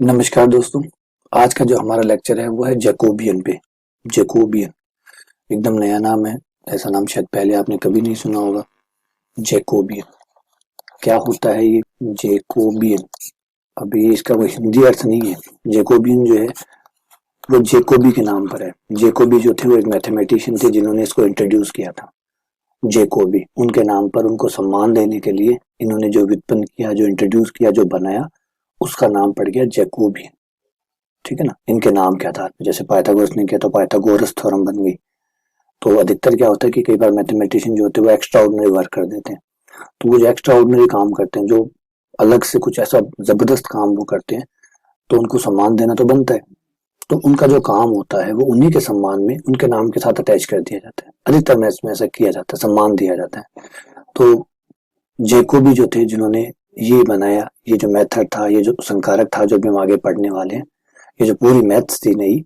नमस्कार दोस्तों, आज का जो हमारा लेक्चर है वो है जैकोबियन पे। जैकोबियन एकदम नया नाम है, ऐसा नाम शायद पहले आपने कभी नहीं सुना होगा। जैकोबियन क्या होता है ये जैकोबियन? अभी इसका कोई हिंदी अर्थ नहीं है। जैकोबियन जो है वो जैकोबी के नाम पर है। जैकोबी जो थे वो एक मैथमेटिशियन थे जिन्होंने इसको इंट्रोड्यूस किया था। जैकोबी उनके नाम पर, उनको सम्मान देने के लिए इन्होंने जो व्युत्पन्न किया, जो इंट्रोड्यूस किया, जो बनाया, उसका नाम पड़ गया जैकोबियन। ठीक है ना, इनके नाम के आधार पर। जैसे पाइथागोरस ने किया तो पाइथागोरस थ्योरम बन गई। तो अधिकतर क्या होता है कि कई बार मैथमेटिशियन जो होते हैं वो एक्स्ट्रा ऑर्डिनरी वर्क कर देते हैं। तो वो जो एक्स्ट्रा ऑर्डिनरी काम करते हैं, जो अलग से कुछ ऐसा जबरदस्त काम वो करते हैं, तो उनको सम्मान देना तो बनता है। तो उनका जो काम होता है वो उन्हीं के सम्मान में उनके नाम के साथ अटैच कर दिया जाता है। अधिकतर मैथ्स में ऐसा किया जाता है, सम्मान दिया जाता है। तो जैकोबी जो थे जिन्होंने ये बनाया, ये जो मेथड था, ये जो संकारक था, जो भी हम आगे पढ़ने वाले हैं, ये जो पूरी मैथ्स थी नई,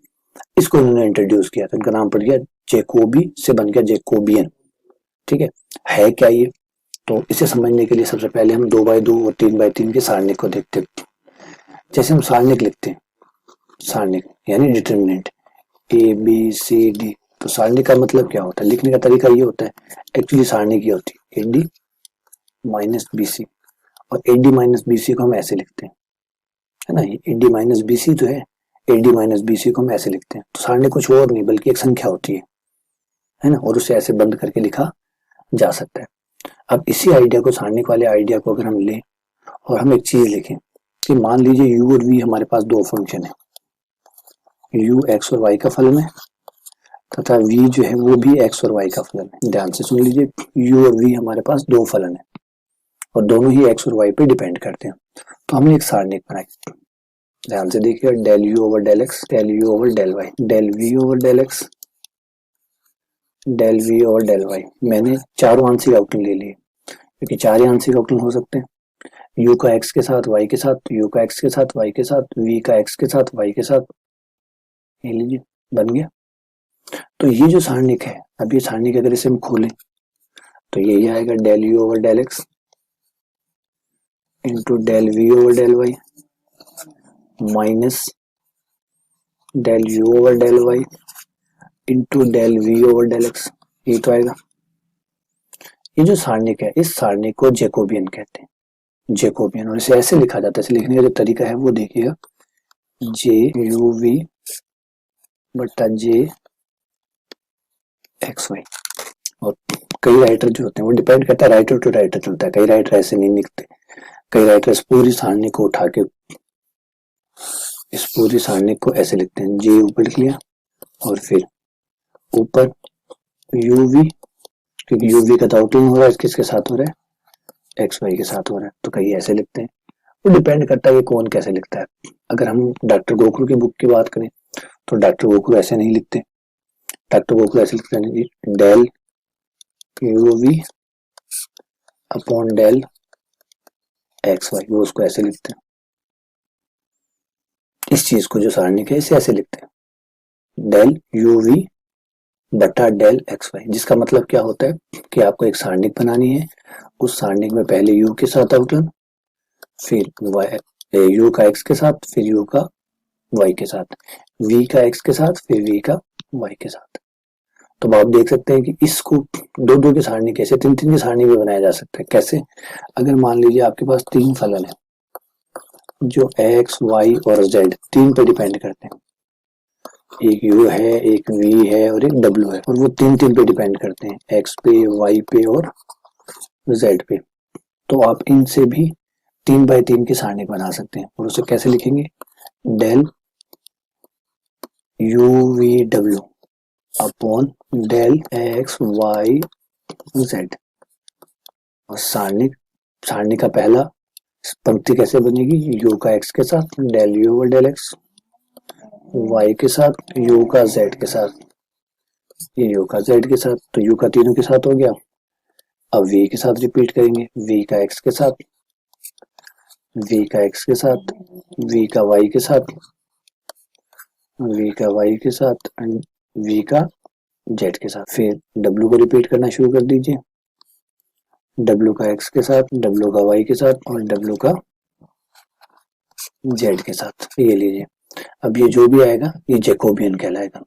इसको इन्होंने इंट्रोड्यूस किया। तो इनका नाम पड़ गया जैकोबी, से बन गया जैकोबियन। ठीक है क्या ये? तो इसे समझने के लिए सबसे पहले हम 2x2 और 3x3 के सारणिक को देखते हैं। जैसे हम सारणिक लिखते हैं, सारणिक यानी determinant A B C D. तो सारणिक का मतलब क्या होता है? लिखने का तरीका ये होता है, एक्चुअली सारणिक ये होती है A D minus B C. और A D minus B C को हम ऐसे लिखते हैं, है ना। A D minus B C जो है, A D minus B C को हम ऐसे लिखते हैं। तो सारणी कुछ और नहीं बल्कि एक संख्या होती है ना, और उसे ऐसे बंद करके लिखा जा सकता है। अब इसी आइडिया को, सारणी वाले आइडिया को अगर हम लें और हम एक चीज लिखें कि मान लीजिए यू और वी हमारे पास दो फंक्शन है, यू एक्स और वाई का फलन है तथा वी जो है वो भी एक्स और वाई का फलन है। ध्यान से सुन लीजिए, यू और वी हमारे पास दो फलन है और दोनों ही एक्स और वाई पे डिपेंड करते हैं। तो हमने एक सारणिक बनाई। ध्यान से देखिए, del U over del X, del U over del Y, del V over del X, del V over del Y. मैंने चारों आंशिक अवकलन ले लिए क्योंकि चार ही आंशिक अवकलन हो सकते हैं। यू का एक्स के साथ, वाई के साथ, यू का एक्स के साथ, वाई के साथ, वी का एक्स के साथ, वाई के साथ। ये लीजिए, बन गया। तो ये जो सारणिक है, अब ये सारणिक अगर इसे हम खोलें तो यही आएगा del U over del X into del V over del Y minus del U over del Y into del V over del X. ये तो आएगा। ये जो सारणिक है, इस सारणिक को जैकोबियन कहते हैं। जैकोबियन, और इसे ऐसे लिखा जाता है। इसे लिखने का जो तरीका है वो देखिएगा, जे यू वी बटा जे एक्स वाई। और कई राइटर जो होते हैं, वो डिपेंड करता है राइटर टू राइटर चलता है। कई राइटर ऐसे नहीं लिखते, कई राइटर इस पूरी सारणी को उठा के, इस पूरी सारणी को ऐसे लिखते हैं, जे ऊपर लिख लिया और फिर ऊपर यू वी, क्योंकि यू वी का तो आउटलाइन हो रहा है, किसके साथ हो रहा है? एक्स वाई के साथ हो रहा है। तो कई ऐसे लिखते हैं, वो डिपेंड करता है कि कौन कैसे लिखता है। अगर हम डॉक्टर गोकुल की बुक की बात करें तो डॉक्टर गोकुल ऐसे नहीं लिखते। डॉक्टर गोकुल ऐसे लिखते हैं, del U V upon del X Y, वो उसको ऐसे लिखते हैं। इस चीज को जो सारणिक है इसे ऐसे लिखते हैं, डेल यू वी बटा डेल एक्स वाई। जिसका मतलब क्या होता है कि आपको एक सारणिक बनानी है, उस सारणिक में पहले यू के साथ अवकलन, फिर वाई यू का एक्स के साथ, फिर यू का वाई के साथ, वी का एक्स के साथ, फिर वी का वाई के साथ। तो आप देख सकते हैं कि इसको दो दो की सारणी, कैसे तीन तीन की सारणी भी बनाया जा सकता है। कैसे? अगर मान लीजिए आपके पास तीन फलन है जो एक्स वाई और जेड तीन पे डिपेंड करते हैं, एक यू है, एक वी है और एक डब्ल्यू है, और वो तीन तीन पे डिपेंड करते हैं, एक्स पे, वाई पे और जेड पे। तो आप इनसे भी 3x3 की सारणी बना सकते हैं। और उसे कैसे लिखेंगे? Del U V W upon del X Y Z. और सारणी, सारणी का पहला पंक्ति कैसे बनेगी? यू का एक्स के साथ, del U over del X, Y के साथ, यू का जेड के साथ, ये यू का जेड के साथ। तो यू का तीनों के साथ हो गया। अब वी के साथ रिपीट करेंगे, वी का एक्स के साथ, वी का एक्स के साथ, वी का वाई के साथ, वी का वाई के साथ एंड वी का जेड के साथ। फिर डब्ल्यू को रिपीट करना शुरू कर दीजिए, डब्ल्यू का एक्स के साथ, डब्ल्यू का वाई के साथ और डब्ल्यू का जेड के साथ। ये लीजिए, अब ये जो भी आएगा ये जैकोबियन कहलाएगा।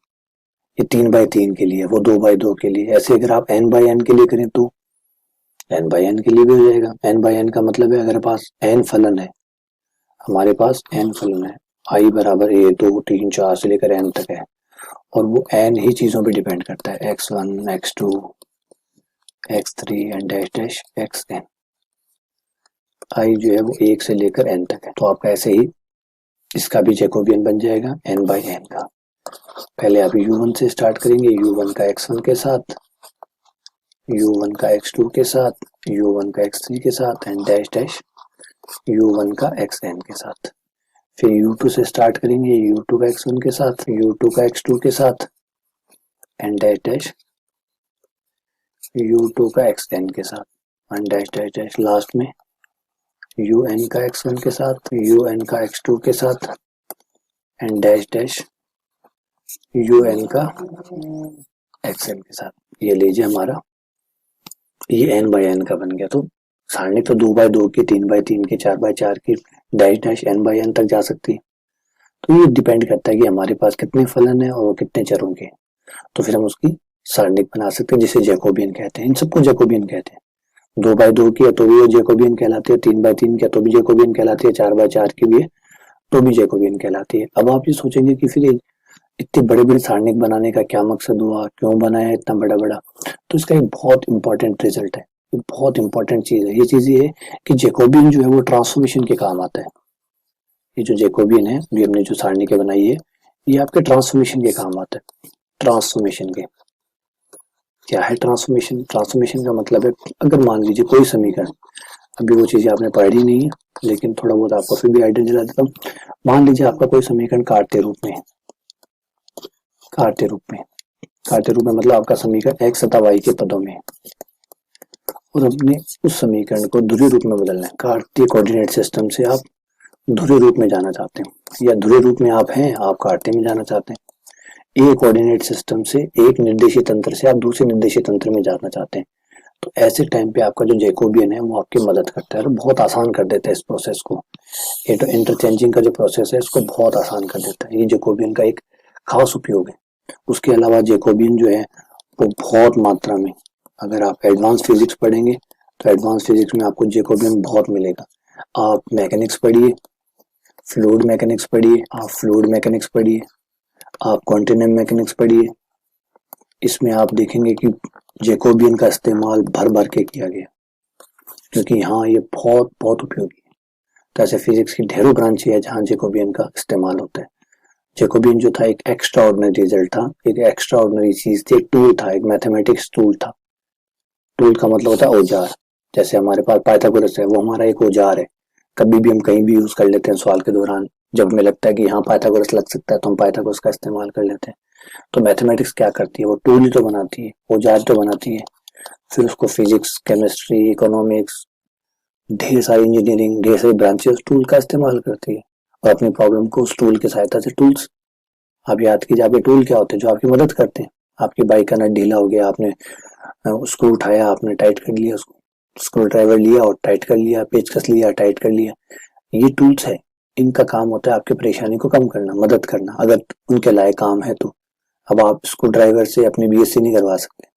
ये 3x3 के लिए, वो 2x2 के लिए। ऐसे अगर आप n/n के लिए करें तो n/n के लिए भी हो जाएगा। n/n का मतलब है अगर पास n फलन है, हमारे पास n फलन है, i बराबर 1 2 3 4 से लेकर n तक है, और वो n ही चीजों पे डिपेंड करता है, x1 x2 x3 and dash dash xn। i जो है वो 1 से लेकर n तक है, तो आपका ऐसे ही इसका भी जैकोबियन बन जाएगा n/n का। पहले आप u1 से स्टार्ट करेंगे, u1 का x1 के साथ, u1 का x2 के साथ, u1 का x3 के साथ एंड डैश डैश u1 का xn के साथ। फिर u2 से स्टार्ट करेंगे, u2 का x1 के साथ, u2 का x2 के साथ एंड डैश डैश u2 का xn के साथ and dash dash dash last में un का x1 के साथ, un का x2 के साथ एंड डैश डैश un का xn के साथ। ये लीजिए हमारा ये n/n का बन गया। तो सारणी तो 2x2 की, 3x3 की, 4x4 की, डैश डैश n/n तक जा सकती है। तो ये डिपेंड करता है कि हमारे पास कितने फलन है और वो कितने चरों के। तो फिर हम उसकी सारणिक बना सकते हैं जिसे जैकोबियन कहते हैं। इन सबको जैकोबियन कहते हैं। 2x2 की है तो भी जैकोबियन कहलाती है, 3x3 की है तो भी जैकोबियन कहलाती है, 4x4 की भी है तो भी जैकोबियन कहलाती है। अब आप ये सोचेंगे कि फिर इतनी बड़े बड़े सारणिक बनाने का क्या मकसद हुआ, क्यों बनाया इतना बड़ा बड़ा। तो इसका एक बहुत इंपॉर्टेंट रिजल्ट है, बहुत इंपॉर्टेंट चीज है। ये चीज ये है कि जैकोबियन जो है वो ट्रांसफॉर्मेशन के काम आता है। ये जो जैकोबियन है, ये हमने जो सारणिक बनाई है, ये आपके ट्रांसफॉर्मेशन के काम आता है। ट्रांसफॉर्मेशन के क्या है ट्रांसफॉर्मेशन? ट्रांसफॉर्मेशन का मतलब है अगर मान लीजिए कोई समीकरण, अभी वो चीजें आपने पढ़ी नहीं है लेकिन थोड़ा बहुत आपको फिर भी आइडिया दिला देता हूँ। मान लीजिए आपका कोई समीकरण काटते रूप में है, काटते रूप में मतलब आपका समीकरण x तथा y के पदों में है और अपने उस समीकरण को ध्रुवीय रूप में बदलना है। कार्तीय कोऑर्डिनेट सिस्टम से आप ध्रुवीय रूप में जाना चाहते हैं, या ध्रुवीय रूप में आप हैं, आप कार्तीय में जाना चाहते हैं। एक कोऑर्डिनेट सिस्टम से एक निर्देशित तंत्र से आप दूसरे निर्देशित तंत्र में जाना चाहते हैं। तो ऐसे टाइम पे आपका जो जैकोबियन है वो आपकी मदद करता है और बहुत आसान कर देता है इस प्रोसेस को। ये तो इंटरचेंजिंग का जो प्रोसेस है इसको बहुत आसान कर देता है। ये जैकोबियन का एक खास उपयोग है। उसके अलावा जैकोबियन जो है वो बहुत मात्रा में, अगर आप एडवांस फिजिक्स पढ़ेंगे तो एडवांस फिजिक्स में आपको जैकोबियन बहुत मिलेगा। आप मैकेनिक्स पढ़िए, फ्लूइड मैकेनिक्स पढ़िए, आप क्वांटम मैकेनिक्स पढ़िए, इसमें आप देखेंगे कि जैकोबियन का इस्तेमाल भर भर के किया गया, क्योंकि यहाँ ये बहुत बहुत उपयोगी है। तो ऐसे फिजिक्स की ढेरों ब्रांचें हैं जहाँ जैकोबियन का इस्तेमाल होता है। जैकोबियन जो था एक एक्स्ट्रा ऑर्डिनरी रिजल्ट था, एक एक्स्ट्रा ऑर्डिनरी चीज थी, एक टूल था, एक मैथमेटिक्स टूल था। टूल का मतलब होता है औजार। जैसे हमारे पास पाइथागोरस है, वो हमारा एक औजार है। कभी भी हम कहीं भी यूज कर लेते हैं सवाल के दौरान, जब हमें लगता है कि यहाँ पाइथागोरस लग सकता है तो हम पाइथागोरस का इस्तेमाल कर लेते हैं। तो मैथमेटिक्स क्या करती है, वो टूल ही तो बनाती है, औजार तो बनाती है। फिर उसको फिजिक्स, केमिस्ट्री, इकोनॉमिक्स, ढेर सारी इंजीनियरिंग, ढेर सारी ब्रांचेस टूल का इस्तेमाल करती है और अपनी प्रॉब्लम को उस टूल की सहायता से, टूल्स आप याद कीजिए, आपके टूल क्या होते हैं जो आपकी मदद करते हैं। आपकी बाइक का नट ढीला हो गया, आपने उसको उठाया, आपने टाइट कर लिया उसको, स्क्रू ड्राइवर लिया और टाइट कर लिया, पेचकस लिया, टाइट कर लिया। ये टूल्स है, इनका काम होता है आपकी परेशानी को कम करना, मदद करना, अगर उनके लायक काम है तो। अब आप स्क्रू ड्राइवर से अपनी बीएससी नहीं करवा सकते,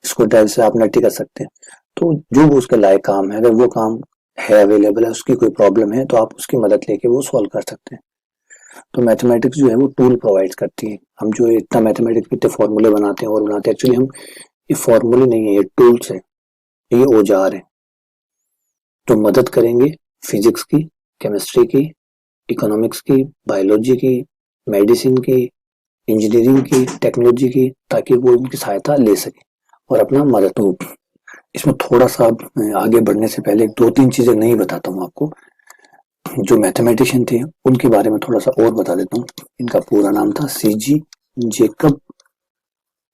स्क्रू ड्राइवर से आप नट ही कर सकते हैं। तो जो वो उसके लायक काम है, अगर वो काम है, अवेलेबल है, उसकी कोई प्रॉब्लम है तो आप उसकी मदद लेके वो सॉल्व कर सकते हैं। तो मैथमेटिक्स जो है वो टूल प्रोवाइड करती है। हम जो इतना मैथमेटिक्स इतने फॉर्मूले बनाते हैं और बनाते हैं, एक्चुअली हम ये फॉर्मूले नहीं है, ये टूल्स है, ये औजार है। तो मदद करेंगे फिजिक्स की, केमिस्ट्री की, इकोनॉमिक्स की, बायोलॉजी की, मेडिसिन की, इंजीनियरिंग की, टेक्नोलॉजी की, ताकि वो उनकी सहायता ले सके और अपना मदद हो। इसमें थोड़ा सा आगे बढ़ने से पहले 2-3 चीजें नहीं बताता हूँ आपको। जो मैथमेटिशियन थे उनके बारे में थोड़ा सा और बता देता हूँ। इनका पूरा नाम था सीजी जेकब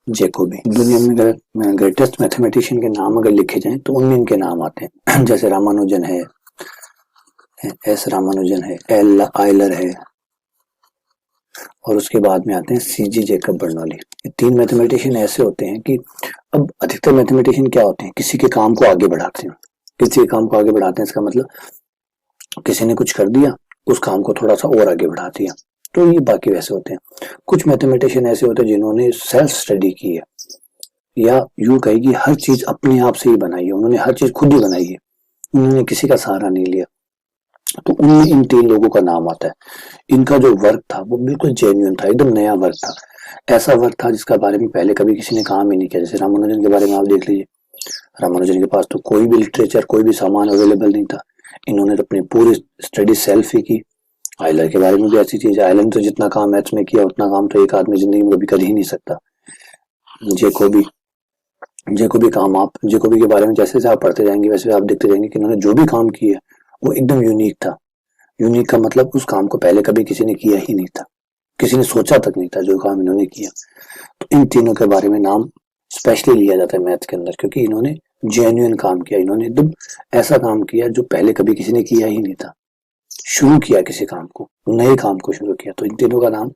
जैकोबी। दुनिया में ग्रेटेस्ट मैथमेटिशियन के नाम अगर लिखे जाएं तो उनमें इनके नाम आते हैं। जैसे रामानुजन है, एस रामानुजन है, एल आयलर है, और उसके बाद में आते हैं सीजी जैकब बर्नौली। ये 3 मैथमेटिशियन ऐसे होते हैं कि अब अधिकतर मैथमेटिशियन क्या होते हैं, किसी के काम को आगे बढ़ाते हैं। किसी के काम को आगे बढ़ाते हैं इसका मतलब किसी ने कुछ कर दिया, उस काम को थोड़ा सा और आगे बढ़ा दिया। तो ये बाकी वैसे होते हैं। कुछ मैथमेटिशियन ऐसे होते हैं जिन्होंने सेल्फ स्टडी की है, या यूं कहे कि हर चीज अपने आप से ही बनाई है, उन्होंने हर चीज खुद ही बनाई है, उन्होंने किसी का सहारा नहीं लिया। तो उनमें इन 3 लोगों का नाम आता है। इनका जो वर्क था वो बिल्कुल जेन्युइन था, एकदम नया वर्क था। ऐसा वर्क था जिसका बारे में पहले कभी किसी ने काम ही नहीं किया। जैसे रामानुजन के बारे में आप देख लीजिए, रामानुजन के पास तो कोई भी लिटरेचर, कोई भी सामान अवेलेबल नहीं था। इन्होंने तो अपनी पूरी स्टडी सेल्फ ही की। आयलर के बारे में भी ऐसी चीज है, आयलर ने तो जितना काम मैथ्स में किया उतना काम तो एक आदमी जिंदगी में कभी कर ही नहीं सकता। जेकोबी जेकोबी काम, आप जेकोबी के बारे में जैसे जैसे आप पढ़ते जाएंगे वैसे आप देखते जाएंगे कि इन्होंने जो भी काम किया वो एकदम यूनिक था। यूनिक का मतलब उस काम को पहले कभी किसी ने किया ही नहीं था, किसी ने सोचा तक नहीं था जो काम इन्होंने किया। तो इन तीनों के बारे में नाम स्पेशली लिया जाता है मैथ के अंदर, क्योंकि इन्होंने जेन्युइन काम किया, इन्होंने एकदम ऐसा काम किया जो पहले कभी किसी ने किया ही नहीं था। शुरू किया किसी काम को, नए काम को शुरू किया। तो इन तीनों का नाम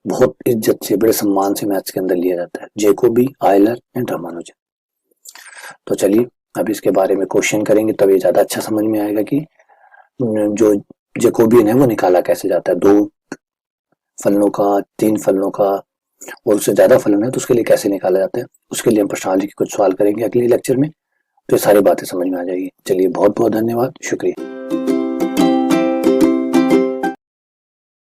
बहुत इज्जत से, बड़े सम्मान से मैथ्स के अंदर लिया जाता है, जेकोबी, आयलर एंड रामानुजन। तो चलिए अब इसके बारे में क्वेश्चन करेंगे, तब ये ज्यादा अच्छा समझ में आएगा कि जो जेकोबियन है वो निकाला कैसे जाता है। 2 फलनों का, 3 फलनों का और उससे ज्यादा फलन है तो उसके लिए कैसे निकाला जाता है। उसके लिए हम प्रश्नावली के कुछ सवाल करेंगे अगले लेक्चर में, तो ये सारी बातें समझ में आ जाएगी। चलिए बहुत बहुत धन्यवाद, शुक्रिया।